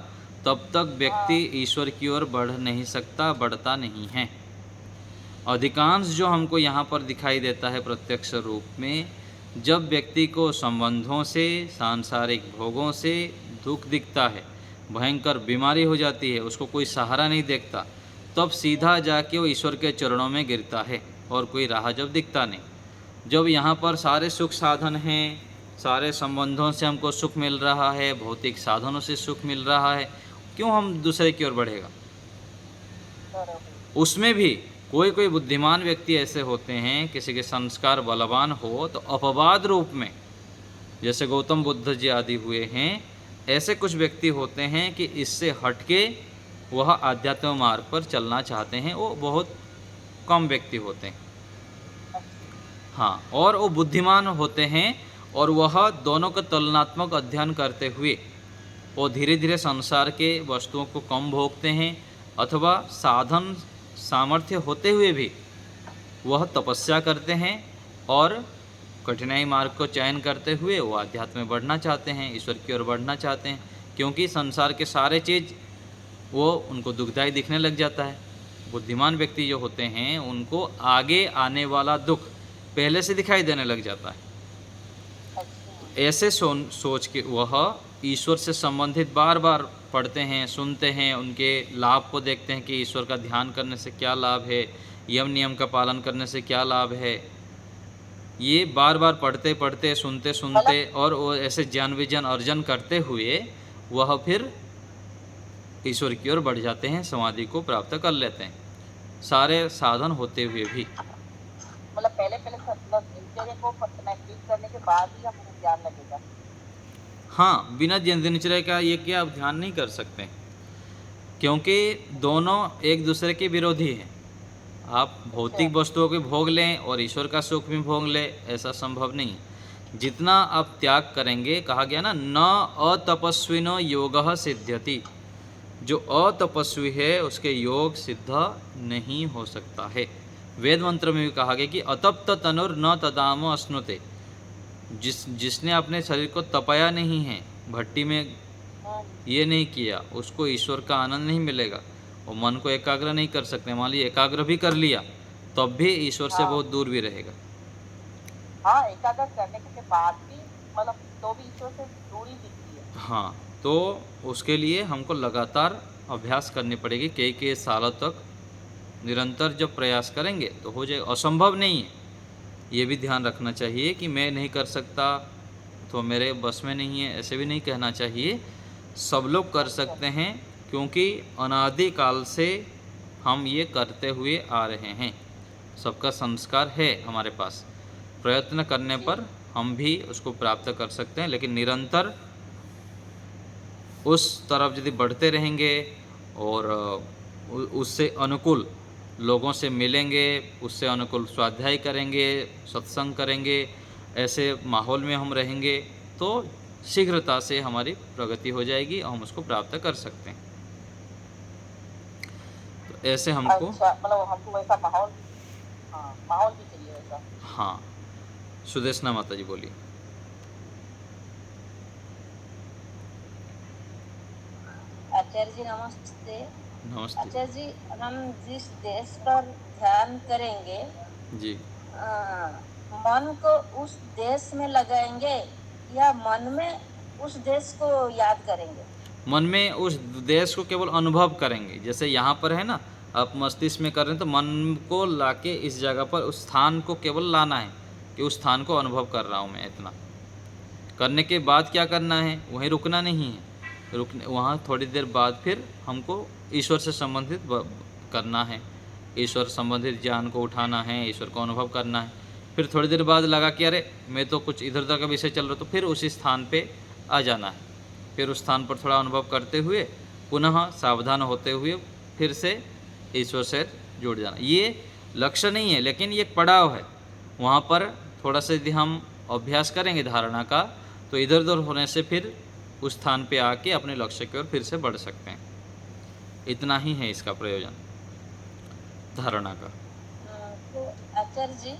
तब तक व्यक्ति ईश्वर की ओर बढ़ नहीं सकता, बढ़ता नहीं है। अधिकांश जो हमको यहाँ पर दिखाई देता है प्रत्यक्ष रूप में, जब व्यक्ति को संबंधों से, सांसारिक भोगों से दुख दिखता है, भयंकर बीमारी हो जाती है, उसको कोई सहारा नहीं देखता, तब सीधा जाके वो ईश्वर के चरणों में गिरता है और कोई राह जब दिखता नहीं। जब यहाँ पर सारे सुख साधन हैं, सारे संबंधों से हमको सुख मिल रहा है, भौतिक साधनों से सुख मिल रहा है, क्यों हम दूसरे की ओर बढ़ेगा? उसमें भी कोई कोई बुद्धिमान व्यक्ति ऐसे होते हैं, किसी के संस्कार बलवान हो तो अपवाद रूप में, जैसे गौतम बुद्ध जी आदि हुए हैं, ऐसे कुछ व्यक्ति होते हैं कि इससे हटके वह आध्यात्म मार्ग पर चलना चाहते हैं। वो बहुत कम व्यक्ति होते हैं, हाँ, और वो बुद्धिमान होते हैं और वह दोनों का तुलनात्मक अध्ययन करते हुए वो धीरे धीरे संसार के वस्तुओं को कम भोगते हैं, अथवा साधन सामर्थ्य होते हुए भी वह तपस्या करते हैं और कठिनाई मार्ग को चयन करते हुए वो आध्यात्म में बढ़ना चाहते हैं, ईश्वर की ओर बढ़ना चाहते हैं। क्योंकि संसार के सारे चीज़ वो उनको दुखदायी दिखने लग जाता है, बुद्धिमान व्यक्ति जो होते हैं उनको आगे आने वाला दुख पहले से दिखाई देने लग जाता है। अच्छा। ऐसे सोच के वह ईश्वर से संबंधित बार बार पढ़ते हैं, सुनते हैं, उनके लाभ को देखते हैं कि ईश्वर का ध्यान करने से क्या लाभ है, यम नियम का पालन करने से क्या लाभ है। ये बार बार पढ़ते पढ़ते, सुनते सुनते और वो ऐसे ज्ञान विज्ञान अर्जन करते हुए वह फिर ईश्वर की ओर बढ़ जाते हैं, समाधि को प्राप्त कर लेते हैं, सारे साधन होते हुए भी। मतलब पहले मतलब दिनचर्या को ठीक करने के बाद ही हमें ध्यान लगेगा। हाँ, बिना दिनचर्या का ये क्या आप ध्यान नहीं कर सकते, क्योंकि दोनों एक दूसरे के विरोधी हैं। आप भौतिक वस्तुओं को भोग लें और ईश्वर का सुख भी भोग लें, ऐसा संभव नहीं। जितना आप त्याग करेंगे, कहा गया ना, न अतपस्विनो योगः सिद्ध्यति, जो अतपस्वी है उसके योग सिद्ध नहीं हो सकता है। वेद मंत्र में भी कहा गया कि अतप्त तनुर न तदाम अश्नुते, जिसने अपने शरीर को तपाया नहीं है, भट्टी में ये नहीं किया, उसको ईश्वर का आनंद नहीं मिलेगा। और मन को एकाग्र नहीं कर सकते, मान लीजिए एकाग्र भी कर लिया तब भी ईश्वर से बहुत दूर भी रहेगा। हाँ, एकाग्र करने के बाद भी मतलब तो भी ईश्वर से दूरी दिखती है। हाँ, तो उसके लिए हमको लगातार अभ्यास करनी पड़ेगी, कई सालों तक निरंतर जब प्रयास करेंगे तो हो जाएगा। असंभव नहीं है, ये भी ध्यान रखना चाहिए कि मैं नहीं कर सकता तो मेरे बस में नहीं है, ऐसे भी नहीं कहना चाहिए। सब लोग कर सकते हैं, क्योंकि अनादिकाल से हम ये करते हुए आ रहे हैं, सबका संस्कार है हमारे पास। प्रयत्न करने पर हम भी उसको प्राप्त कर सकते हैं, लेकिन निरंतर उस तरफ यदि बढ़ते रहेंगे और उससे अनुकूल लोगों से मिलेंगे, उससे अनुकूल स्वाध्याय करेंगे, सत्संग करेंगे, ऐसे माहौल में हम रहेंगे तो शीघ्रता से हमारी प्रगति हो जाएगी और हम उसको प्राप्त कर सकते हैं। तो ऐसे हमको अच्छा, मतलब हमको वैसा माहौल, हाँ, माहौल भी चाहिए वैसा। हाँ, सुदेशना माता जी बोलिए। आचार्य जी नमस्ते। नमस्ते आचार्य जी, हम जिस देश पर ध्यान करेंगे जी, मन को उस देश में लगाएंगे या मन में उस देश को याद करेंगे? मन में उस देश को केवल अनुभव करेंगे। जैसे यहाँ पर है ना, आप मस्तिष्क में कर रहे हैं, तो मन को लाके इस जगह पर उस स्थान को केवल लाना है कि उस स्थान को अनुभव कर रहा हूँ मैं। इतना करने के बाद क्या करना है, वहीं रुकना नहीं है। रुकने वहाँ थोड़ी देर बाद फिर हमको ईश्वर से संबंधित करना है, ईश्वर संबंधित ज्ञान को उठाना है, ईश्वर को अनुभव करना है। फिर थोड़ी देर बाद लगा कि अरे मैं तो कुछ इधर उधर का विषय चल रहा, तो फिर उसी स्थान पे आ जाना है। फिर उस स्थान पर थोड़ा अनुभव करते हुए पुनः सावधान होते हुए फिर से ईश्वर से जुड़ जाना। ये लक्ष्य नहीं है, लेकिन ये एक पड़ाव है। वहाँ पर थोड़ा सा यदि हम अभ्यास करेंगे धारणा का, तो इधर उधर होने से फिर उस स्थान पे आके अपने लक्ष्य की ओर फिर से बढ़ सकते हैं। इतना ही है इसका प्रयोजन धारणा का। तो आचार्य जी,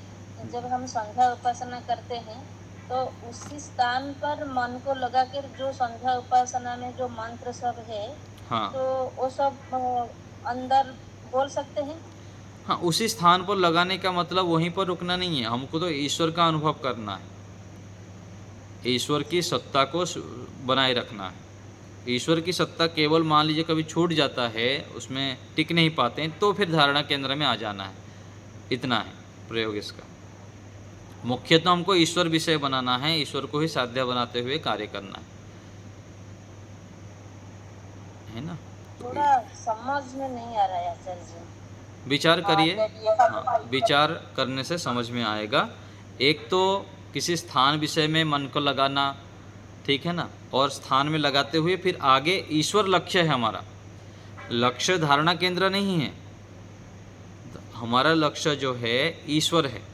जब हम संध्या उपासना करते हैं तो उसी स्थान पर मन को लगा कर जो संध्या उपासना में जो मंत्र सब है, हाँ, तो वो सब अंदर बोल सकते हैं? हाँ, उसी स्थान पर लगाने का मतलब वहीं पर रुकना नहीं है, हमको तो ईश्वर का अनुभव करना है, ईश्वर की सत्ता को बनाए रखना है। ईश्वर की सत्ता केवल मान लीजिए कभी छूट जाता है, उसमें टिक नहीं पाते हैं, तो फिर धारणा केंद्र में आ जाना है। इतना है प्रयोग इसका। मुख्यतः हमको ईश्वर विषय बनाना है, ईश्वर को ही साध्य बनाते हुए कार्य करना है ना। थोड़ा समझ में नहीं आ रहा है आचार्य जी। विचार करिए, हाँ, विचार करने से समझ में आएगा। एक तो किसी स्थान विषय में मन को लगाना, ठीक है ना, और स्थान में लगाते हुए फिर आगे ईश्वर लक्ष्य है हमारा। लक्ष्य धारणा केंद्र नहीं है, हमारा लक्ष्य जो है ईश्वर है।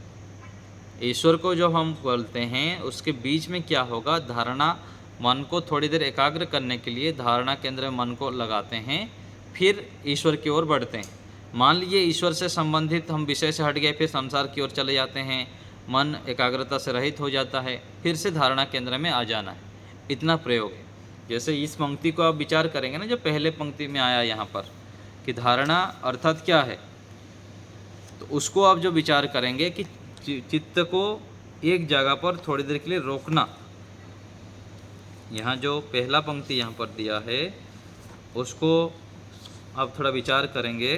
ईश्वर को जो हम बोलते हैं उसके बीच में क्या होगा, धारणा, मन को थोड़ी देर एकाग्र करने के लिए धारणा केंद्र में मन को लगाते हैं, फिर ईश्वर की ओर बढ़ते हैं। मान लीजिए ईश्वर से संबंधित हम विषय से हट गए, फिर संसार की ओर चले जाते हैं, मन एकाग्रता से रहित हो जाता है, फिर से धारणा केंद्र में आ जाना है। इतना प्रयोग है। जैसे इस पंक्ति को आप विचार करेंगे ना, जो पहले पंक्ति में आया यहाँ पर कि धारणा अर्थात क्या है। तो उसको आप जो विचार करेंगे कि चित्त को एक जगह पर थोड़ी देर के लिए रोकना। यहाँ जो पहला पंक्ति यहाँ पर दिया है उसको आप थोड़ा विचार करेंगे।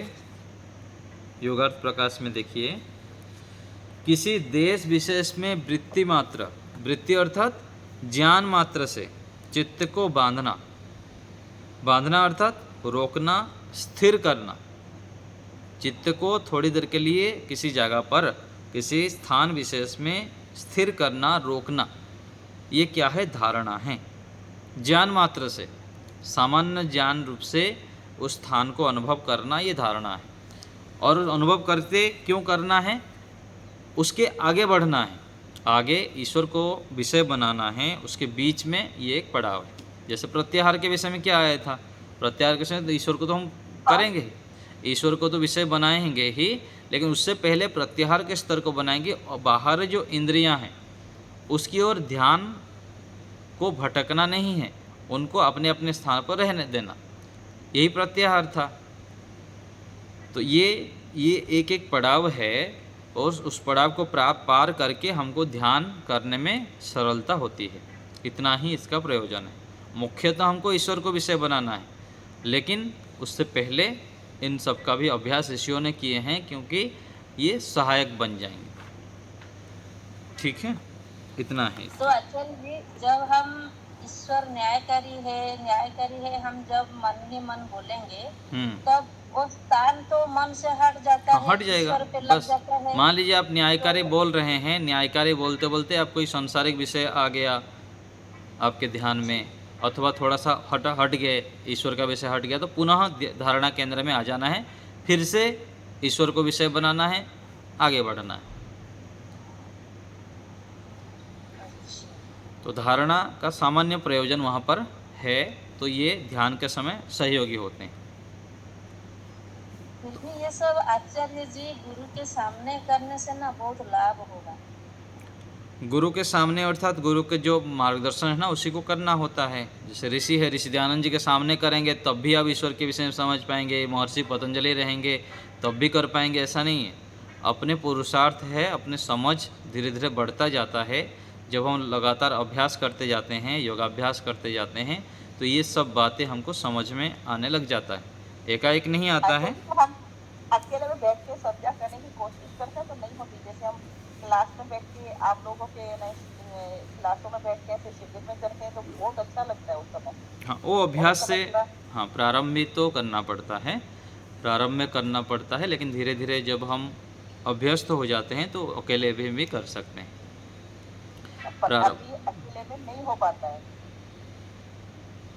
योगार्थ प्रकाश में देखिए, किसी देश विशेष में वृत्ति मात्र, वृत्ति अर्थात ज्ञान मात्र से चित्त को बांधना, बांधना अर्थात रोकना, स्थिर करना। चित्त को थोड़ी देर के लिए किसी जगह पर, किसी स्थान विशेष में स्थिर करना, रोकना, ये क्या है? धारणा है। ज्ञान मात्र से, सामान्य ज्ञान रूप से उस स्थान को अनुभव करना, ये धारणा है। और अनुभव करते क्यों करना है? उसके आगे बढ़ना है, आगे ईश्वर को विषय बनाना है, उसके बीच में ये एक पड़ाव है। जैसे प्रत्याहार के विषय में क्या आया था? प्रत्याहार के समय तो ईश्वर को तो हम करेंगे ही, ईश्वर को तो विषय बनाएंगे ही, लेकिन उससे पहले प्रत्याहार के स्तर को बनाएंगे और बाहर जो इंद्रियां हैं उसकी ओर ध्यान को भटकना नहीं है, उनको अपने अपने स्थान पर रहने देना, यही प्रत्याहार था। तो ये एक एक पड़ाव है और उस पड़ाव को पार करके हमको ध्यान करने में सरलता होती है। इतना ही इसका प्रयोजन है। मुख्यतः हमको ईश्वर को विषय बनाना है, लेकिन उससे पहले इन सब का भी अभ्यास ऋषियों ने किए हैं, क्योंकि ये सहायक बन जाएंगे। ठीक है, इतना है। तो आचार्य जी, जब हम ईश्वर न्यायकारी है, हम जब मन ही मन बोलेंगे तब वो स्थान तो मन से हट जाता है, हट जाएगा। ईश्वर पे लग बस जाता है। मान लीजिए आप न्यायकारी बोल रहे हैं, न्यायकारी बोलते बोलते आप कोई सांसारिक विषय आ गया आपके ध्यान में, अथवा थोड़ा सा हट गए, ईश्वर का विषय हट गया, तो पुनः धारणा केंद्र में आ जाना है, फिर से ईश्वर को विषय बनाना है, आगे बढ़ना है। तो धारणा का सामान्य प्रयोजन वहाँ पर है, तो ये ध्यान के समय सहयोगी होते हैं। फिर भी ये सब आचार्य जी गुरु के सामने करने से ना बहुत लाभ होगा। गुरु के सामने अर्थात गुरु के जो मार्गदर्शन है ना, उसी को करना होता है। जैसे ऋषि है, ऋषि दयानंद जी के सामने करेंगे तब भी आप ईश्वर के विषय में समझ पाएंगे, महर्षि पतंजलि रहेंगे तब भी कर पाएंगे, ऐसा नहीं है। अपने पुरुषार्थ है, अपने समझ धीरे धीरे बढ़ता जाता है। जब हम लगातार अभ्यास करते जाते हैं, योगाभ्यास करते जाते हैं, तो ये सब बातें हमको समझ में आने लग जाता है, एकाएक नहीं आता है। तो हम अकेले में बैठ के समझा करने की कोशिश करते हैं तो नहीं होती। जैसे हम क्लास में बैठ के आप लोगों के क्लासों में बैठ के ऐसे शिविर में करते हैं तो बहुत अच्छा लगता है उस समय। हाँ, वो अभ्यास से, हाँ, प्रारंभ में तो करना पड़ता है, प्रारंभ में करना पड़ता है, लेकिन धीरे धीरे जब हम अभ्यस्त हो जाते हैं तो अकेले भी कर सकते हैं। पर अभी अकेले में नहीं हो पाता है।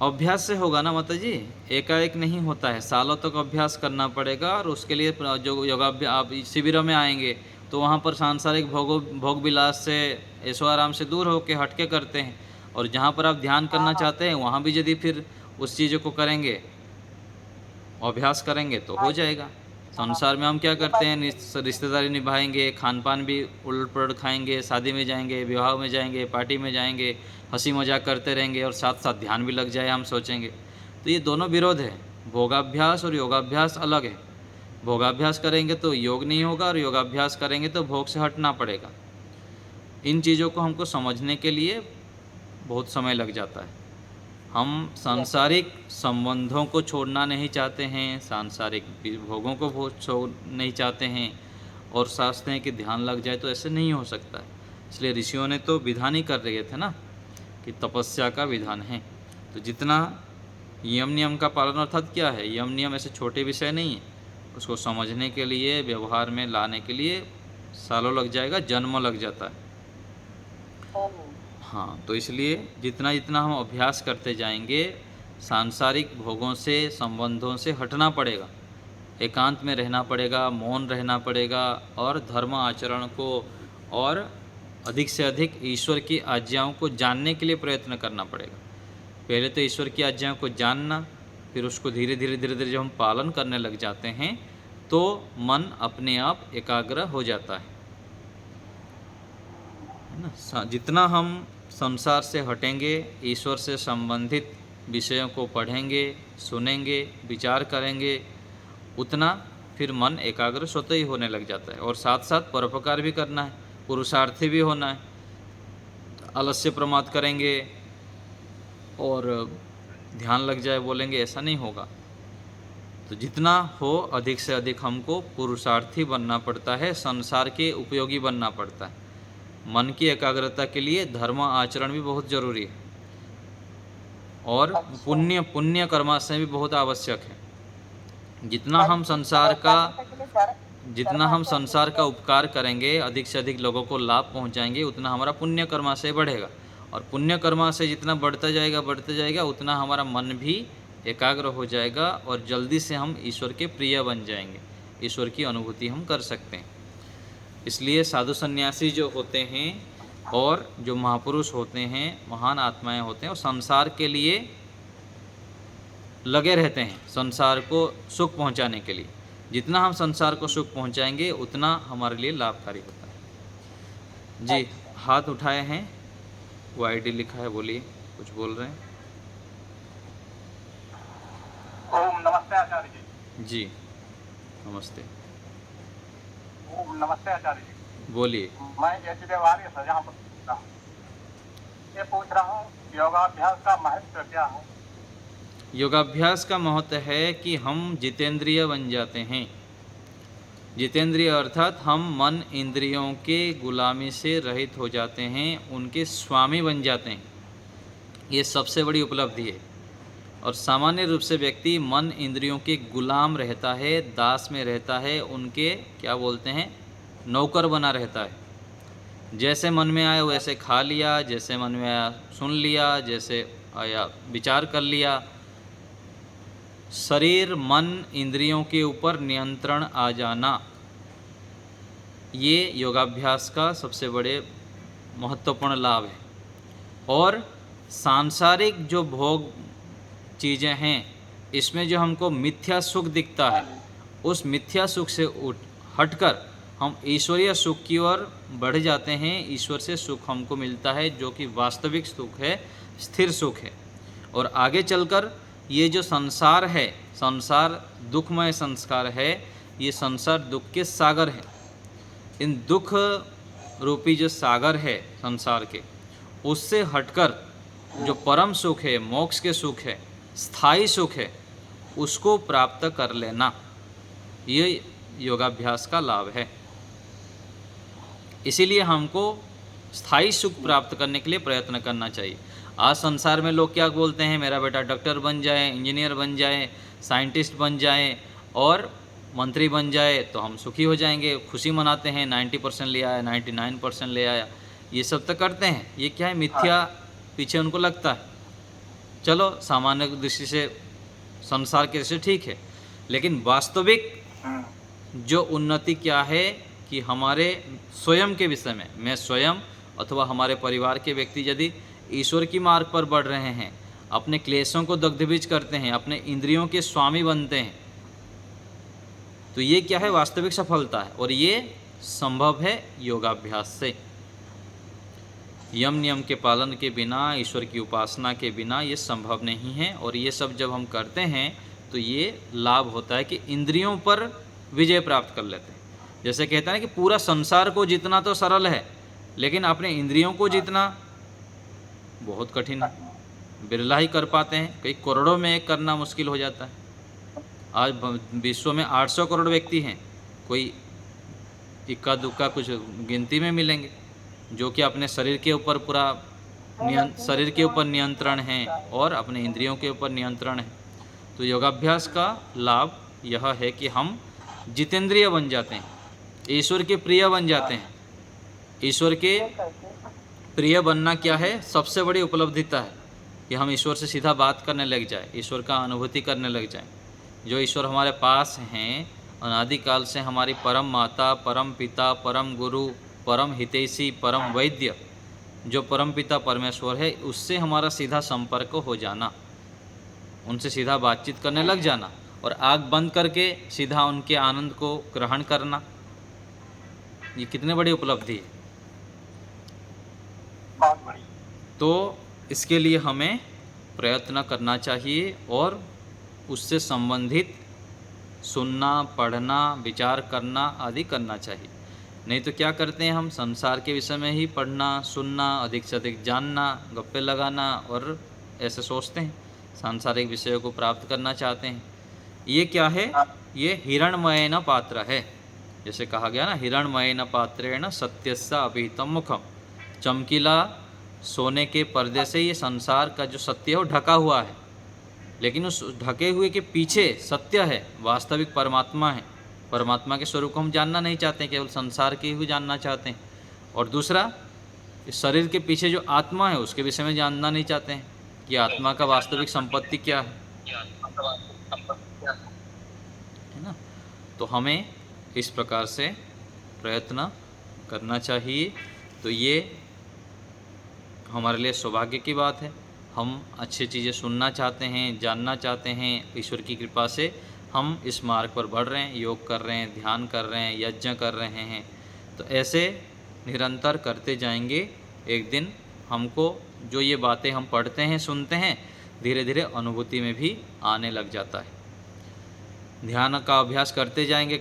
अभ्यास से होगा ना माता जी, एकाएक नहीं होता है, सालों तक अभ्यास करना पड़ेगा। और उसके लिए जो योगाभ्यास, आप शिविरों में आएंगे तो वहाँ पर सांसारिक भोग विलास से, ऐशो आराम से दूर होकर हटके करते हैं। और जहाँ पर आप ध्यान करना चाहते हैं वहाँ भी यदि फिर उस चीज़ों को करेंगे, अभ्यास करेंगे तो हो जाएगा। संसार में हम क्या करते हैं, रिश्तेदारी निभाएंगे, खान पान भी उलट पलट खाएंगे, शादी में जाएंगे, विवाह में जाएंगे, पार्टी में जाएंगे, हंसी मजाक करते रहेंगे और साथ साथ ध्यान भी लग जाए हम सोचेंगे, तो ये दोनों विरोध है। भोगाभ्यास और योगाभ्यास अलग है। भोगाभ्यास करेंगे तो योग नहीं होगा और योगाभ्यास करेंगे तो भोग से हटना पड़ेगा। इन चीज़ों को हमको समझने के लिए बहुत समय लग जाता है। हम सांसारिक संबंधों को छोड़ना नहीं चाहते हैं, सांसारिक भोगों को छोड़ नहीं चाहते हैं और सोचते हैं कि ध्यान लग जाए, तो ऐसे नहीं हो सकता है। इसलिए ऋषियों ने तो विधान ही कर रहे थे ना, कि तपस्या का विधान है। तो जितना यम नियम का पालन, अर्थात क्या है, यम नियम ऐसे छोटे विषय नहीं है, उसको समझने के लिए, व्यवहार में लाने के लिए सालों लग जाएगा, जन्म लग जाता है। हाँ, तो इसलिए जितना जितना हम अभ्यास करते जाएंगे, सांसारिक भोगों से, संबंधों से हटना पड़ेगा, एकांत में रहना पड़ेगा, मौन रहना पड़ेगा और धर्म आचरण को और अधिक से अधिक ईश्वर की आज्ञाओं को जानने के लिए प्रयत्न करना पड़ेगा। पहले तो ईश्वर की आज्ञाओं को जानना, फिर उसको धीरे धीरे जब हम पालन करने लग जाते हैं तो मन अपने आप एकाग्र हो जाता है ना। जितना हम संसार से हटेंगे, ईश्वर से संबंधित विषयों को पढ़ेंगे, सुनेंगे, विचार करेंगे उतना फिर मन एकाग्र स्वतः ही होने लग जाता है। और साथ साथ परोपकार भी करना है, पुरुषार्थी भी होना है। आलस्य प्रमाद करेंगे और ध्यान लग जाए बोलेंगे, ऐसा नहीं होगा। तो जितना हो अधिक से अधिक हमको पुरुषार्थी बनना पड़ता है, संसार के उपयोगी बनना पड़ता है। मन की एकाग्रता के लिए धर्म आचरण भी बहुत जरूरी है और पुण्य कर्माशय भी बहुत आवश्यक है। जितना हम संसार का उपकार करेंगे, अधिक से अधिक लोगों को लाभ पहुंचाएंगे, उतना हमारा पुण्य कर्माशय बढ़ेगा। और पुण्य कर्माशय जितना बढ़ता जाएगा उतना हमारा मन भी एकाग्र हो जाएगा और जल्दी से हम ईश्वर के प्रिय बन जाएंगे, ईश्वर की अनुभूति हम कर सकते हैं। इसलिए साधु सन्यासी जो होते हैं और जो महापुरुष होते हैं, महान आत्माएं होते हैं, वो संसार के लिए लगे रहते हैं, संसार को सुख पहुंचाने के लिए। जितना हम संसार को सुख पहुंचाएंगे उतना हमारे लिए लाभकारी होता है। जी, हाथ उठाए हैं, वो आईडी लिखा है, बोलिए, कुछ बोल रहे हैं। ओम नमस्ते आचार्य जी। जी नमस्ते, ओम नमस्ते आचार्य जी। बोलिए। मैं जैसे व्यवहार शाहजहाँपुर पूछ रहा हूँ, ये पूछ रहा हूँ योगाभ्यास का महत्व क्या है? योगाभ्यास का महत्व है कि हम जितेंद्रिय बन जाते हैं। जितेंद्रिय अर्थात हम मन इंद्रियों के गुलामी से रहित हो जाते हैं, उनके स्वामी बन जाते हैं। ये सबसे बड़ी उपलब्धि है। और सामान्य रूप से व्यक्ति मन इंद्रियों के गुलाम रहता है, दास में रहता है, उनके क्या बोलते हैं, नौकर बना रहता है। जैसे मन में आया वैसे खा लिया, जैसे मन में आया सुन लिया, जैसे आया विचार कर लिया। शरीर मन इंद्रियों के ऊपर नियंत्रण आ जाना, ये योगाभ्यास का सबसे बड़े महत्वपूर्ण लाभ है। और सांसारिक जो भोग चीज़ें हैं, इसमें जो हमको मिथ्या सुख दिखता है, उस मिथ्या सुख से हटकर हम ईश्वरीय सुख की ओर बढ़ जाते हैं। ईश्वर से सुख हमको मिलता है जो कि वास्तविक सुख है, स्थिर सुख है। और आगे चलकर ये जो संसार है, संसार दुखमय संस्कार है, ये संसार दुख के सागर है। इन दुख रूपी जो सागर है संसार के, उससे हटकर जो परम सुख है, मोक्ष के सुख है, स्थायी सुख है, उसको प्राप्त कर लेना, ये योगाभ्यास का लाभ है। इसीलिए हमको स्थायी सुख प्राप्त करने के लिए प्रयत्न करना चाहिए। आज संसार में लोग क्या बोलते हैं, मेरा बेटा डॉक्टर बन जाए, इंजीनियर बन जाए, साइंटिस्ट बन जाए और मंत्री बन जाए तो हम सुखी हो जाएंगे, खुशी मनाते हैं, 90% ले आया, 99% ले आया, ये सब तो करते हैं। ये क्या है, मिथ्या पीछे उनको लगता है। चलो सामान्य दृष्टि से संसार के दृष्टि से ठीक है, लेकिन वास्तविक जो उन्नति क्या है कि हमारे स्वयं के विषय में, मैं स्वयं अथवा हमारे परिवार के व्यक्ति यदि ईश्वर की मार्ग पर बढ़ रहे हैं, अपने क्लेशों को दग्धबीज करते हैं, अपने इंद्रियों के स्वामी बनते हैं, तो ये क्या है, वास्तविक सफलता है। और ये संभव है योगाभ्यास से। यम नियम के पालन के बिना, ईश्वर की उपासना के बिना ये संभव नहीं है। और ये सब जब हम करते हैं तो ये लाभ होता है कि इंद्रियों पर विजय प्राप्त कर लेते हैं। जैसे कहते हैं कि पूरा संसार को जीतना तो सरल है, लेकिन अपने इंद्रियों को जीतना बहुत कठिन है। बिरला ही कर पाते हैं, कई करोड़ों में एक करना मुश्किल हो जाता है। आज विश्व में 800 करोड़ व्यक्ति हैं, कोई इक्का दुक्का कुछ गिनती में मिलेंगे जो कि अपने शरीर के ऊपर नियंत्रण है और अपने इंद्रियों के ऊपर नियंत्रण है। तो योगाभ्यास का लाभ यह है कि हम जितेंद्रिय बन जाते हैं, ईश्वर के प्रिय बन जाते हैं। ईश्वर के प्रिय बनना क्या है, सबसे बड़ी उपलब्धिता है कि हम ईश्वर से सीधा बात करने लग जाए, ईश्वर का अनुभूति करने लग जाए। जो ईश्वर हमारे पास हैं, अनादिकाल से हमारी परम माता, परम पिता, परम गुरु, परम हितैषी, परम वैद्य, जो परम पिता परमेश्वर है, उससे हमारा सीधा संपर्क हो जाना, उनसे सीधा बातचीत करने लग जाना और आँख बंद करके सीधा उनके आनंद को ग्रहण करना, ये कितनी बड़ी उपलब्धि है। बहुत बड़ी। तो इसके लिए हमें प्रयत्न करना चाहिए और उससे संबंधित सुनना, पढ़ना, विचार करना आदि करना चाहिए। नहीं तो क्या करते हैं हम, संसार के विषय में ही पढ़ना, सुनना, अधिक से अधिक जानना, गप्पे लगाना और ऐसे सोचते हैं, सांसारिक विषयों को प्राप्त करना चाहते हैं। ये क्या है, ये हिरणमयेन पात्र है। जैसे कहा गया ना, हिरणमयेन पात्रेण सत्यस्य अभिहितं मुखम। चमकीला सोने के पर्दे से ये संसार का जो सत्य है वो ढका हुआ है, लेकिन उस ढके हुए के पीछे सत्य है, वास्तविक परमात्मा है। परमात्मा के स्वरूप को हम जानना नहीं चाहते, केवल संसार के ही जानना चाहते हैं। और दूसरा, इस शरीर के पीछे जो आत्मा है उसके विषय में जानना नहीं चाहते हैं कि आत्मा का वास्तविक संपत्ति क्या है ना। तो हमें इस प्रकार से प्रयत्न करना चाहिए। तो ये हमारे लिए सौभाग्य की बात है। हम अच्छी चीज़ें सुनना चाहते हैं, जानना चाहते हैं। ईश्वर की कृपा से हम इस मार्ग पर बढ़ रहे हैं, योग कर रहे हैं, ध्यान कर रहे हैं, यज्ञ कर रहे हैं। तो ऐसे निरंतर करते जाएंगे। एक दिन हमको जो ये बातें हम पढ़ते हैं, सुनते हैं, धीरे धीरे अनुभूति में भी आने लग जाता है। ध्यान का अभ्यास करते जाएंगे,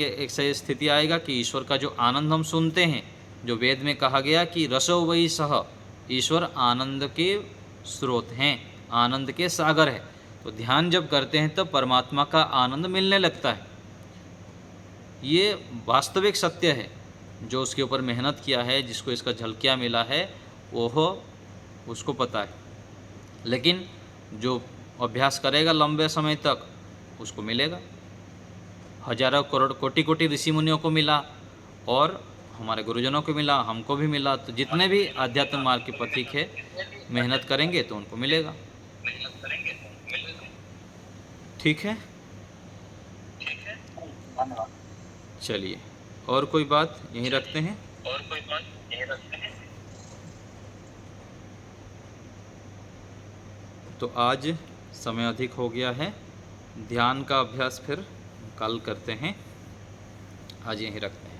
एक सही स्थिति आएगा कि ईश्वर का जो आनंद हम सुनते हैं, जो वेद में कहा गया कि रसो वही सह, ईश्वर आनंद के स्रोत हैं, आनंद के सागर है। तो ध्यान जब करते हैं तो परमात्मा का आनंद मिलने लगता है। ये वास्तविक सत्य है। जो उसके ऊपर मेहनत किया है, जिसको इसका झलकिया मिला है, वो उसको पता है। लेकिन जो अभ्यास करेगा लंबे समय तक, उसको मिलेगा। हजारों करोड़ कोटि ऋषि मुनियों को मिला और हमारे गुरुजनों को मिला, हमको भी मिला। तो जितने भी आध्यात्म मार्ग के पथिक है, मेहनत करेंगे तो उनको मिलेगा। ठीक है, धन्यवाद। चलिए, और कोई बात यहीं रखते हैं। तो आज समय अधिक हो गया है, ध्यान का अभ्यास फिर कल करते हैं। आज यहीं रखते हैं।